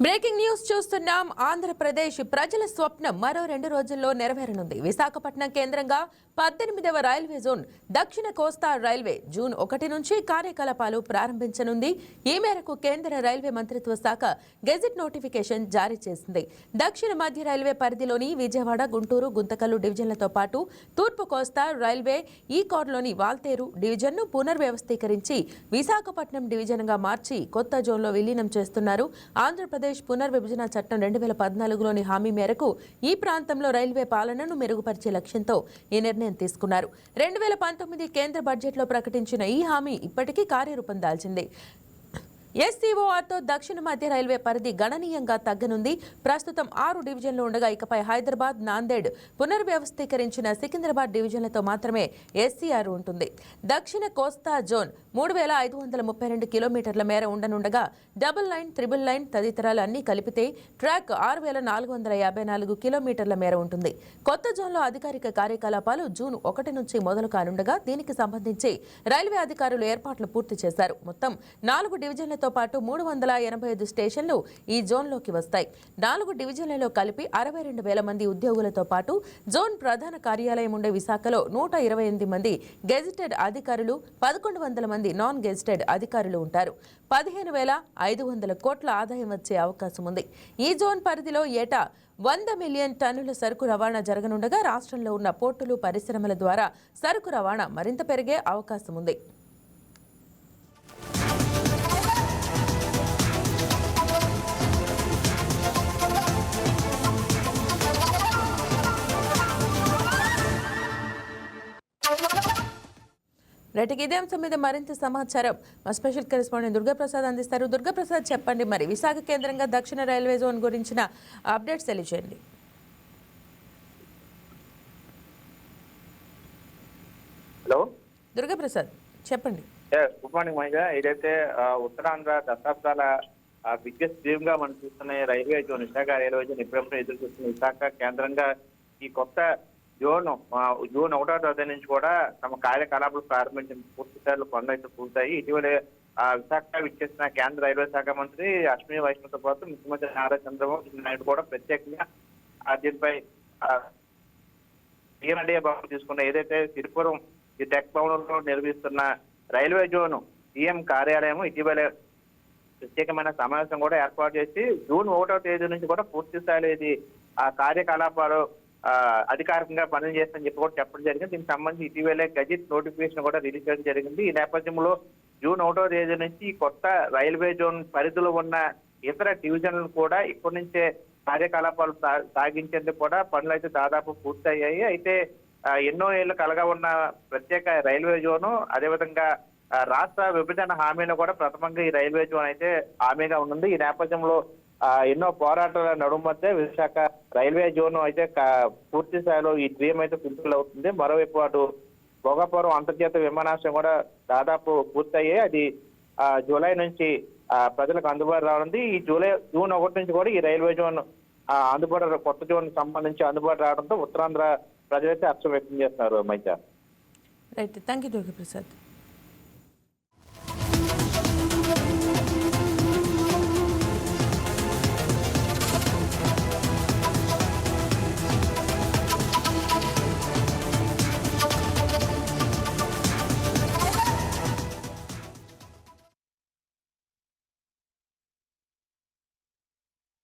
Breaking news చూస్తున్నాం. ఆంధ్రప్రదేశ్ ప్రజల స్వప్నం మరో 2 రోజుల్లో నెరవేరనుంది. విశాఖపట్నం కేంద్రంగా 18వ రైల్వే జోన్ దక్షిణ కోస్తా రైల్వే జూన్ 1 నుంచి కార్యకలాపాలు ప్రారంభించనుంది. ఈ మేరకు కేంద్ర రైల్వే మంత్రిత్వ శాఖ గెజిట్ నోటిఫికేషన్ జారీ చేసింది. దక్షిణ మధ్య రైల్వే పరిధిలోని విజయవాడ, గుంటూరు, గుంతకల్లు డివిజన్లతో పాటు తూర్పు కోస్తా రైల్వే ఈ కోడ్లోని వాల్తేరు డివిజన్ను పునర్వ్యవస్థీకరించి విశాఖపట్నం డివిజన్గా మార్చి కొత్త జోన్లో విలీనం చేస్తున్నారు. ఆంధ్రప్రదేశ్ పునర్విభజన చట్టం 2014లోని హామీ మేరకు ఈ ప్రాంతంలో రైల్వే పాలనను మెరుగుపరిచే లక్ష్యంతో ఈ నిర్ణయం తీసుకున్నారు. 2019 కేంద్ర బడ్జెట్లో ప్రకటించిన ఈ హామీ ఇప్పటికీ కార్యరూపం దాల్చింది. ఎస్సీఓఆర్తో దక్షిణ మధ్య రైల్వే పరిధి గణనీయంగా తగ్గనుంది. ప్రస్తుతం 6 డివిజన్లు ఉండగా ఇకపై హైదరాబాద్, నాందేడ్, పునర్వ్యవస్థీకరించిన సికింద్రాబాద్ డివిజన్లతో మాత్రమే ఎస్సీఆర్ ఉంటుంది. దక్షిణ కోస్తా జోన్ 3532 కిలోమీటర్ల మేర ఉండనుండగా డబుల్ లైన్, త్రిబుల్ లైన్ తదితరాలు అన్ని కలిపితే ట్రాక్ 6454 కిలోమీటర్ల మేర ఉంటుంది. కొత్త జోన్లో అధికారిక కార్యకలాపాలు జూన్ 1 నుంచి మొదలు కానుండగా దీనికి సంబంధించి రైల్వే అధికారులు ఏర్పాట్లు పూర్తి చేశారు. మొత్తం 4 డివిజన్ల తో పాటు 385 స్టేషన్లు ఈ జోన్లోకి వస్తాయి. 4 డివిజన్లలో కలిపి 62,000 మంది ఉద్యోగులతో పాటు జోన్ ప్రధాన కార్యాలయం ఉండే విశాఖలో 128 మంది గెజిటెడ్ అధికారులు, 1100 మంది నాన్ గెజిటెడ్ అధికారులు ఉంటారు. 15,500 కోట్ల ఆదాయం వచ్చే అవకాశం ఉంది. ఈ జోన్ పరిధిలో ఏటా 100 మిలియన్ టన్నుల సరుకు రవాణా జరగనుండగా రాష్ట్రంలో ఉన్న పోర్టులు, పరిశ్రమల ద్వారా సరుకు రవాణా మరింత పెరిగే అవకాశం ఉంది. రైట్కి ఇదే అంశం మీద మరింత సమాచారం మా స్పెషల్ కరెస్పాండెంట్ దుర్గాప్రసాద్ అందిస్తారు. దుర్గాప్రసాద్, చెప్పండి, మరి విశాఖ కేంద్రంగా దక్షిణ రైల్వే జోన్ గురించిన అప్డేట్స్ తెలియజేయండి. హలో దుర్గాప్రసాద్, చెప్పండి. గుడ్ మార్నింగ్ మహిళ. ఏదైతే ఉత్తరాంధ్ర దశాబ్దాల బిగ్గెస్ట్ డ్రీమ్ గా మనం చూస్తున్న railway zone, Visakha railway zone ఎప్పుడెప్పుడు ఎదురు చూస్తున్న విశాఖ కేంద్రంగా ఈ కొత్త జూన్ 1వ తేదీ నుంచి కూడా తమ కార్యకలాపాలు ప్రారంభించిన పూర్తి స్థాయిలో పనులు అయితే పూర్తయి ఇటీవల విశాఖ విచ్చేసిన కేంద్ర రైల్వే శాఖ మంత్రి అశ్విని వైష్ణవ్తో పాటు ముఖ్యమంత్రి నారా చంద్రబాబు నాయుడు కూడా ప్రత్యేకంగా దీనిపై తీసుకున్న ఏదైతే తిరుపురం ఈ టెక్ భవనంలో నిర్వహిస్తున్న రైల్వే జోన్ సీఎం కార్యాలయం ఇటీవల ప్రత్యేకమైన సమావేశం కూడా ఏర్పాటు చేసి జూన్ 1వ తేదీ నుంచి కూడా పూర్తి స్థాయిలో ఇది ఆ కార్యకలాపాలు అధికారికంగా పనులు చేస్తామని చెప్పి కూడా చెప్పడం జరిగింది. దీనికి సంబంధించి ఇటీవలే గెజిట్ నోటిఫికేషన్ కూడా రిలీజ్ చేయడం జరిగింది. ఈ నేపథ్యంలో జూన్ 1వ తేదీ నుంచి కొత్త రైల్వే జోన్ పరిధిలో ఉన్న ఇతర డివిజన్లు కూడా ఇప్పటి నుంచే కార్యకలాపాలు సాగించేందుకు కూడా పనులు అయితే దాదాపు పూర్తయ్యాయి. అయితే ఎన్నో ఏళ్లు కలగా ఉన్న ప్రత్యేక రైల్వే జోను, అదేవిధంగా రాష్ట్ర విభజన హామీలో కూడా ప్రథమంగా ఈ రైల్వే జోన్ అయితే హామీగా ఉంది. ఈ నేపథ్యంలో ఎన్నో పోరాటాల నడుమ మధ్య విశాఖ రైల్వే జోన్ అయితే పూర్తి స్థాయిలో ఈ డ్రీమ్ అయితే ఫుల్ఫిల్ అవుతుంది. మరోవైపు అటు భోగాపురం అంతర్జాతీయ విమానాశ్రయం కూడా దాదాపు పూర్తయ్యాయి. అది జూలై నుంచి ప్రజలకు అందుబాటు రానుంది. ఈ జూన్ 1 నుంచి కూడా ఈ రైల్వే జోన్ అందుబాటు, కొత్త జోన్ సంబంధించి అందుబాటు రావడంతో ఉత్తరాంధ్ర ప్రజలైతే హర్షం వ్యక్తం చేస్తున్నారు. మైతా. Right, thank you Durgaprasad.